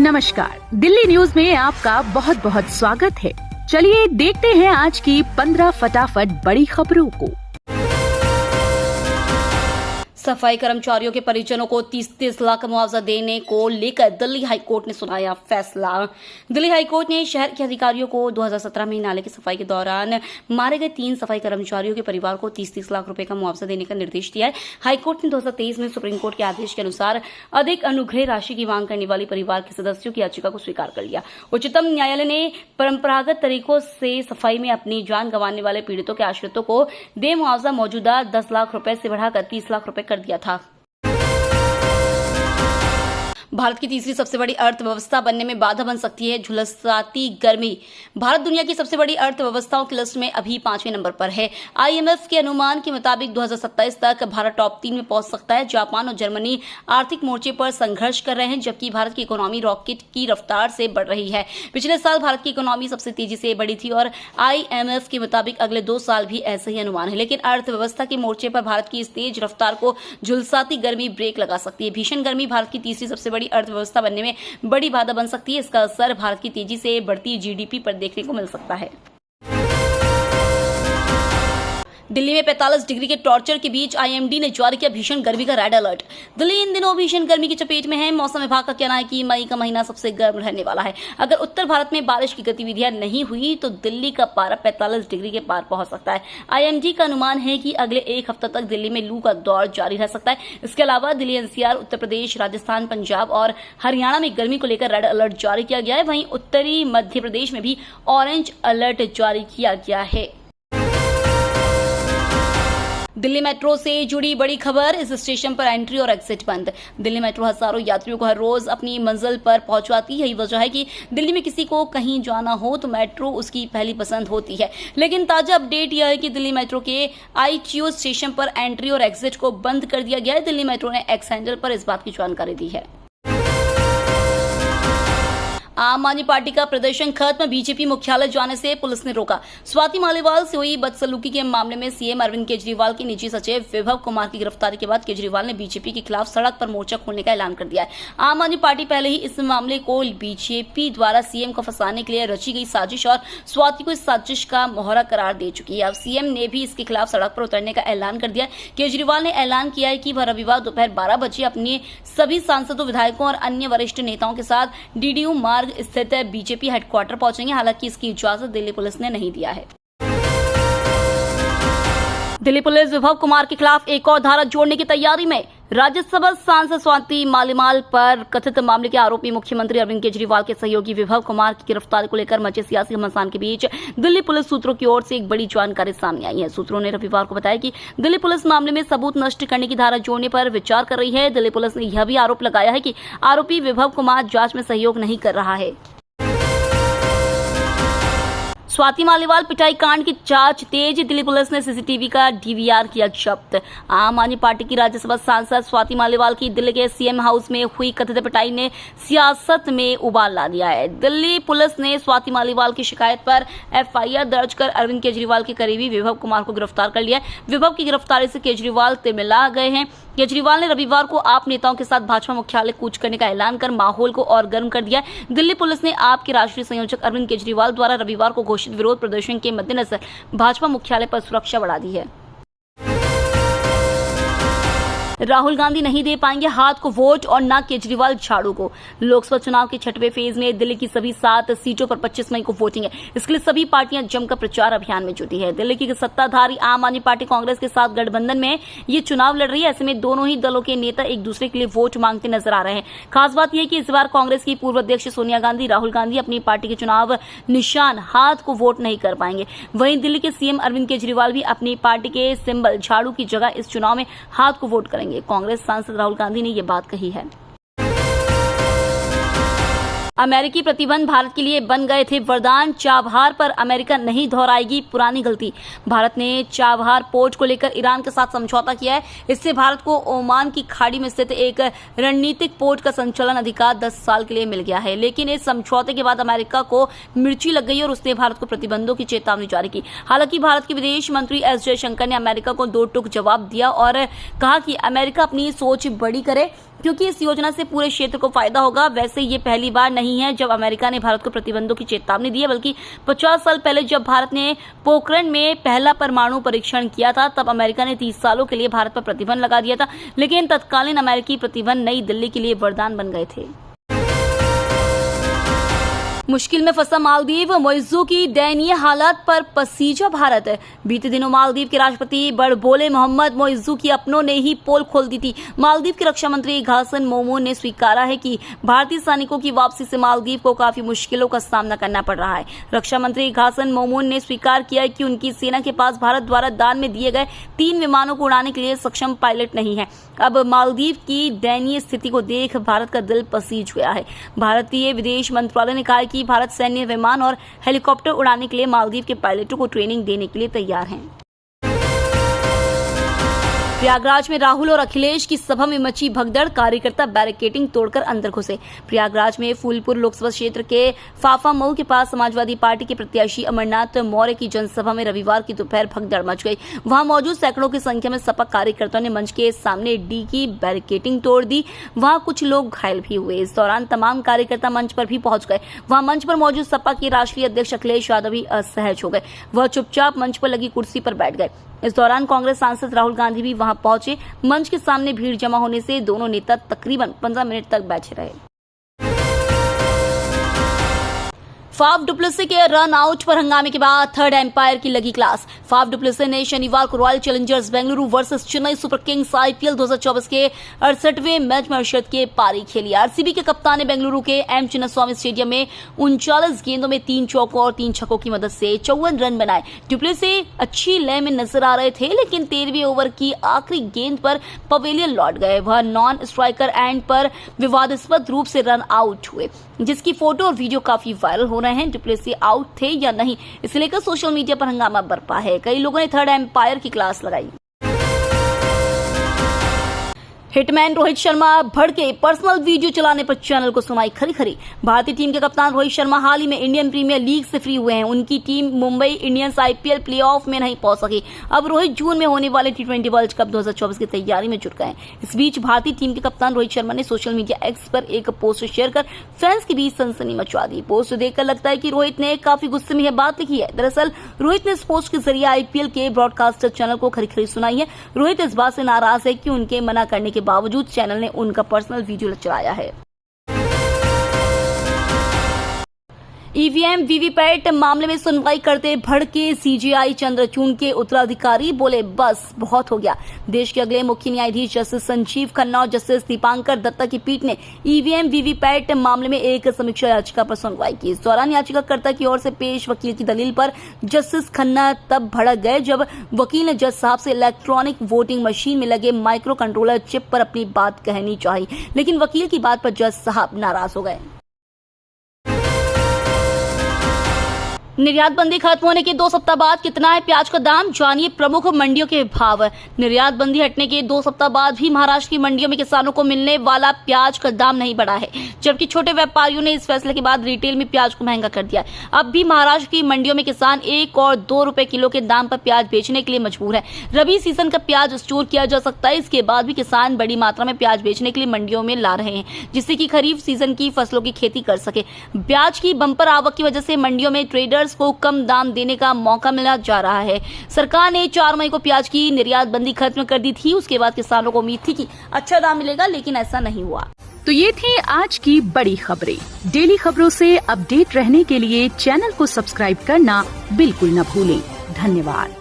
नमस्कार, दिल्ली न्यूज में आपका बहुत बहुत स्वागत है। चलिए देखते हैं आज की 15 फटाफट बड़ी खबरों को। सफाई कर्मचारियों के परिजनों को 30-30 लाख मुआवजा देने को लेकर दिल्ली हाईकोर्ट ने सुनाया फैसला। दिल्ली हाईकोर्ट ने शहर के अधिकारियों को 2017 में नाले की सफाई के दौरान मारे गए 3 सफाई कर्मचारियों के परिवार को 30-30 लाख रुपए का मुआवजा देने का निर्देश दिया है। हाईकोर्ट ने 2023 में सुप्रीम कोर्ट के आदेश के अनुसार अधिक अनुग्रह राशि की मांग करने वाली परिवार के सदस्यों की याचिका को स्वीकार कर लिया। उच्चतम न्यायालय ने परंपरागत तरीकों से सफाई में अपनी जान गंवाने वाले पीड़ितों के आश्रितों को दे मुआवजा मौजूदा 10 लाख रुपए से बढ़ाकर 30 लाख रुपए कर दिया था। भारत की तीसरी सबसे बड़ी अर्थव्यवस्था बनने में बाधा बन सकती है झुलसाती गर्मी। भारत दुनिया की सबसे बड़ी अर्थव्यवस्थाओं की लिस्ट में अभी 5वें नंबर पर है। आईएमएफ के अनुमान के मुताबिक 2027 तक भारत टॉप 3 में पहुंच सकता है। जापान और जर्मनी आर्थिक मोर्चे पर संघर्ष कर रहे हैं, जबकि भारत की इकोनॉमी रॉकेट की रफ्तार से बढ़ रही है। पिछले साल भारत की इकोनॉमी सबसे तेजी से बढ़ी थी और आईएमएफ के मुताबिक अगले 2 साल भी ऐसे ही अनुमान है। लेकिन अर्थव्यवस्था के मोर्चे पर भारत की इस तेज रफ्तार को झुलसाती गर्मी ब्रेक लगा सकती है। भीषण गर्मी भारत की तीसरी सबसे बड़ी अर्थव्यवस्था बनने में बड़ी बाधा बन सकती है। इसका असर भारत की तेजी से बढ़ती जीडीपी पर देखने को मिल सकता है। दिल्ली में 45 डिग्री के टॉर्चर के बीच आईएमडी ने जारी किया भीषण गर्मी का रेड अलर्ट। दिल्ली इन दिनों भीषण गर्मी की चपेट में है। मौसम विभाग का कहना है कि मई का महीना सबसे गर्म रहने वाला है। अगर उत्तर भारत में बारिश की गतिविधियां नहीं हुई तो दिल्ली का पारा 45 डिग्री के पार पहुंच सकता है। आईएमडी का अनुमान है कि अगले 1 हफ्ते तक दिल्ली में लू का दौर जारी रह सकता है। इसके अलावा दिल्ली एनसीआर, उत्तर प्रदेश, राजस्थान, पंजाब और हरियाणा में गर्मी को लेकर रेड अलर्ट जारी किया गया है। वहीं उत्तरी मध्य प्रदेश में भी ऑरेंज अलर्ट जारी किया गया है। दिल्ली मेट्रो से जुड़ी बड़ी खबर, इस स्टेशन पर एंट्री और एग्जिट बंद। दिल्ली मेट्रो हजारों यात्रियों को हर रोज अपनी मंजिल पर पहुंचाती है। यही वजह है कि दिल्ली में किसी को कहीं जाना हो तो मेट्रो उसकी पहली पसंद होती है। लेकिन ताजा अपडेट यह है कि दिल्ली मेट्रो के आईटीओ स्टेशन पर एंट्री और एग्जिट को बंद कर दिया गया है। दिल्ली मेट्रो ने एक्स हैंडल पर इस बात की जानकारी दी है। आम आदमी पार्टी का प्रदर्शन खत्म, बीजेपी मुख्यालय जाने से पुलिस ने रोका। स्वाति मालीवाल से हुई बदसलूकी के मामले में सीएम अरविंद केजरीवाल के निजी सचिव विभव कुमार की गिरफ्तारी के बाद केजरीवाल ने बीजेपी के खिलाफ सड़क पर मोर्चा खोलने का ऐलान कर दिया है। आम आदमी पार्टी पहले ही इस मामले को बीजेपी द्वारा सीएम को फंसाने के लिए रची गई साजिश और स्वाति को इस साजिश का मोहरा करार दे चुकी है। अब सीएम ने भी इसके खिलाफ सड़क पर उतरने का ऐलान कर दिया। केजरीवाल ने ऐलान किया है कि वह रविवार दोपहर 12 बजे अपने सभी सांसदों, विधायकों और अन्य वरिष्ठ नेताओं के साथ डीडीयू मार्ग स्थित बीजेपी हेडक्वार्टर पहुंचेंगे। हालांकि इसकी इजाजत दिल्ली पुलिस ने नहीं दिया है। दिल्ली पुलिस विभव कुमार के खिलाफ एक और धारा जोड़ने की तैयारी में। राज्यसभा सांसद स्वाति मालीवाल पर कथित मामले के आरोपी मुख्यमंत्री अरविंद केजरीवाल के सहयोगी विभव कुमार की गिरफ्तारी को लेकर मचे सियासी घमासान के बीच दिल्ली पुलिस सूत्रों की ओर से एक बड़ी जानकारी सामने आई है। सूत्रों ने रविवार को बताया कि दिल्ली पुलिस मामले में सबूत नष्ट करने की धारा जोड़ने पर विचार कर रही है। दिल्ली पुलिस ने यह भी आरोप लगाया है कि आरोपी विभव कुमार जांच में सहयोग नहीं कर रहा है। स्वाति मालीवाल पिटाई कांड की जांच तेज, दिल्ली पुलिस ने सीसीटीवी का डीवीआर किया जब्त। आम आदमी पार्टी की राज्यसभा सांसद स्वाति मालीवाल की दिल्ली के सीएम हाउस में हुई कथित पिटाई ने सियासत में उबाल ला दिया है। दिल्ली पुलिस ने स्वाति मालीवाल की शिकायत पर एफआईआर दर्ज कर अरविंद केजरीवाल के करीबी विभव कुमार को गिरफ्तार कर लिया है। विभव की गिरफ्तारी से केजरीवाल तिमिला गए हैं। केजरीवाल ने रविवार को आप नेताओं के साथ भाजपा मुख्यालय कूच करने का ऐलान कर माहौल को और गर्म कर दिया। दिल्ली पुलिस ने आप के राष्ट्रीय संयोजक अरविंद केजरीवाल द्वारा रविवार को घोषित विरोध प्रदर्शन के मद्देनजर भाजपा मुख्यालय पर सुरक्षा बढ़ा दी है। राहुल गांधी नहीं दे पाएंगे हाथ को वोट और न केजरीवाल झाड़ू को। लोकसभा चुनाव के 6वें फेज में दिल्ली की सभी 7 सीटों पर 25 मई को वोटिंग है। इसके लिए सभी पार्टियां जमकर प्रचार अभियान में जुटी है। दिल्ली की सत्ताधारी आम आदमी पार्टी कांग्रेस के साथ गठबंधन में ये चुनाव लड़ रही है। ऐसे में दोनों ही दलों के नेता एक दूसरे के लिए वोट मांगते नजर आ रहे हैं। खास बात यह कि इस बार कांग्रेस की पूर्व अध्यक्ष सोनिया गांधी, राहुल गांधी अपनी पार्टी के चुनाव निशान हाथ को वोट नहीं कर पाएंगे। वहीं दिल्ली के सीएम अरविंद केजरीवाल भी अपनी पार्टी के सिंबल झाड़ू की जगह इस चुनाव में हाथ को वोट करेंगे। कांग्रेस सांसद राहुल गांधी ने यह बात कही है। अमेरिकी प्रतिबंध भारत के लिए बन गए थे वरदान, चाबहार पर अमेरिका नहीं दोहराएगी पुरानी गलती। भारत ने चाबहार पोर्ट को लेकर ईरान के साथ समझौता किया है। इससे भारत को ओमान की खाड़ी में स्थित एक रणनीतिक पोर्ट का संचालन अधिकार 10 साल के लिए मिल गया है। लेकिन इस समझौते के बाद अमेरिका को मिर्ची लग गई और उसने भारत को प्रतिबंधों की चेतावनी जारी की। हालांकि भारत के विदेश मंत्री एस जयशंकर ने अमेरिका को 2 टूक जवाब दिया और कहा कि अमेरिका अपनी सोच बड़ी करे। क्योंकि इस योजना से पूरे क्षेत्र को फायदा होगा। वैसे ये पहली बार नहीं है जब अमेरिका ने भारत को प्रतिबंधों की चेतावनी दी है, बल्कि 50 साल पहले जब भारत ने पोखरण में पहला परमाणु परीक्षण किया था, तब अमेरिका ने 30 सालों के लिए भारत पर प्रतिबंध लगा दिया था। लेकिन तत्कालीन अमेरिकी प्रतिबंध नई दिल्ली के लिए वरदान बन गए थे। मुश्किल में फंसा मालदीव, मोइज़ू की दयनीय हालत पर पसीजा भारत। बीते दिनों मालदीव के राष्ट्रपति बड़बोले मोहम्मद मोइज़ू की अपनों ने ही पोल खोल दी थी। मालदीव के रक्षा मंत्री घासन मोमून ने स्वीकारा है कि भारतीय सैनिकों की वापसी से मालदीव को काफी मुश्किलों का सामना करना पड़ रहा है। रक्षा मंत्री घासन मोमून ने स्वीकार किया कि उनकी सेना के पास भारत द्वारा दान में दिए गए 3 विमानों को उड़ाने के लिए सक्षम पायलट नहीं है। अब मालदीव की दयनीय स्थिति को देख भारत का दिल पसीज गया है। भारतीय विदेश मंत्रालय ने कहा है कि भारत सैन्य विमान और हेलीकॉप्टर उड़ाने के लिए मालदीव के पायलटों को ट्रेनिंग देने के लिए तैयार है। प्रयागराज में राहुल और अखिलेश की सभा में मची भगदड़, कार्यकर्ता बैरिकेडिंग तोड़कर अंदर घुसे। प्रयागराज में फूलपुर लोकसभा क्षेत्र के फाफामऊ के पास समाजवादी पार्टी के प्रत्याशी अमरनाथ मौर्य की जनसभा में रविवार की दोपहर भगदड़ मच गई। वहां मौजूद सैकड़ों की संख्या में सपा कार्यकर्ताओं ने मंच के सामने डी की बैरिकेडिंग तोड़ दी। वहां कुछ लोग घायल भी हुए। इस दौरान तमाम कार्यकर्ता मंच पर भी पहुंच गए। वहां मंच पर मौजूद सपा के राष्ट्रीय अध्यक्ष अखिलेश यादव भी असहज हो गए। वह चुपचाप मंच पर लगी कुर्सी पर बैठ गए। इस दौरान कांग्रेस सांसद राहुल गांधी भी वहां पहुंचे। मंच के सामने भीड़ जमा होने से दोनों नेता तकरीबन 15 मिनट तक बैठे रहे। फाफ डुप्लेसी के रन आउट पर हंगामे के बाद थर्ड एम्पायर की लगी क्लास। फाफ डुप्लेसी ने शनिवार को royal Challengers Bengaluru versus Chennai super Kings IPL 2024 के 68वें मैच में अर्शद के पारी खेली। आरसीबी के कप्तान ने बेंगलुरु के एम चिन्नास्वामी स्टेडियम में 39 गेंदों में 3 चौकों और 3 छक्कों की मदद से 54 रन बनाए। डुप्लेसी अच्छी लय में नजर आ रहे थे, लेकिन 13वें ओवर की आखिरी गेंद पर पवेलियन लौट गए। वह नॉन स्ट्राइकर एंड पर विवादास्पद रूप से रन आउट हुए, जिसकी फोटो और वीडियो काफी वायरल हो रहे हैं। डुप्लेसी आउट थे या नहीं, इसे लेकर सोशल मीडिया पर हंगामा बरपा है। कई लोगों ने थर्ड एम्पायर की क्लास लगाई। हिटमैन रोहित शर्मा भड़के, पर्सनल वीडियो चलाने पर चैनल को सुनाई खरी-खरी। भारतीय टीम के कप्तान रोहित शर्मा हाल ही में इंडियन प्रीमियर लीग से फ्री हुए हैं। उनकी team Mumbai Indians IPL playoff में नहीं पहुंच सकी। अब रोहित जून में होने वाले T20 वर्ल्ड कप 2024 की तैयारी में जुट गए। इस बीच भारतीय टीम के कप्तान रोहित शर्मा ने सोशल मीडिया एक्स पर एक पोस्ट शेयर कर फैंस के बीच सनसनी मचवा दी। पोस्ट देखकर लगता है कि रोहित ने काफी गुस्से में यह बात लिखी है। दरअसल रोहित ने इस पोस्ट के जरिए आईपीएल के ब्रॉडकास्टर चैनल को खरी-खरी सुनाई है। रोहित इस बात से नाराज है कि उनके मना करने के बावजूद चैनल ने उनका पर्सनल वीडियो चलाया है। ईवीएम वीवीपैट मामले में सुनवाई करते भड़के सीजेआई चंद्रचूड़ के उत्तराधिकारी, बोले बस बहुत हो गया। देश के अगले मुख्य न्यायाधीश जस्टिस संजीव खन्ना और जस्टिस दीपांकर दत्ता की पीठ ने ईवीएम वीवीपैट मामले में एक समीक्षा याचिका पर सुनवाई की। इस दौरान याचिकाकर्ता की ओर से पेश वकील की दलील पर जस्टिस खन्ना तब भड़क गए जब वकील ने जज साहब से इलेक्ट्रॉनिक वोटिंग मशीन में लगे माइक्रो कंट्रोलर चिप पर अपनी बात कहनी चाहिए, लेकिन वकील की बात पर जज साहब नाराज हो गए। निर्यात बंदी खत्म होने के 2 सप्ताह बाद कितना है प्याज का दाम, जानिए प्रमुख मंडियों के भाव। निर्यात बंदी हटने के 2 सप्ताह बाद भी महाराष्ट्र की मंडियों में किसानों को मिलने वाला प्याज का दाम नहीं बढ़ा है, जबकि छोटे व्यापारियों ने इस फैसले के बाद रिटेल में प्याज को महंगा कर दिया। अब भी महाराष्ट्र की मंडियों में किसान 1 और 2 रुपए किलो के दाम पर प्याज बेचने के लिए मजबूर है। रबी सीजन का प्याज स्टोर किया जा सकता है। इसके बाद भी किसान बड़ी मात्रा में प्याज बेचने के लिए मंडियों में ला रहे हैं, जिससे कि खरीफ सीजन की फसलों की खेती कर सके। प्याज की बंपर आवक की वजह से मंडियों में ट्रेडर्स को कम दाम देने का मौका मिला जा रहा है। सरकार ने 4 मई को प्याज की निर्यात बंदी खत्म कर दी थी। उसके बाद किसानों को उम्मीद थी कि अच्छा दाम मिलेगा, लेकिन ऐसा नहीं हुआ। तो ये थी आज की बड़ी खबरें। डेली खबरों से अपडेट रहने के लिए चैनल को सब्सक्राइब करना बिल्कुल न भूलें। धन्यवाद।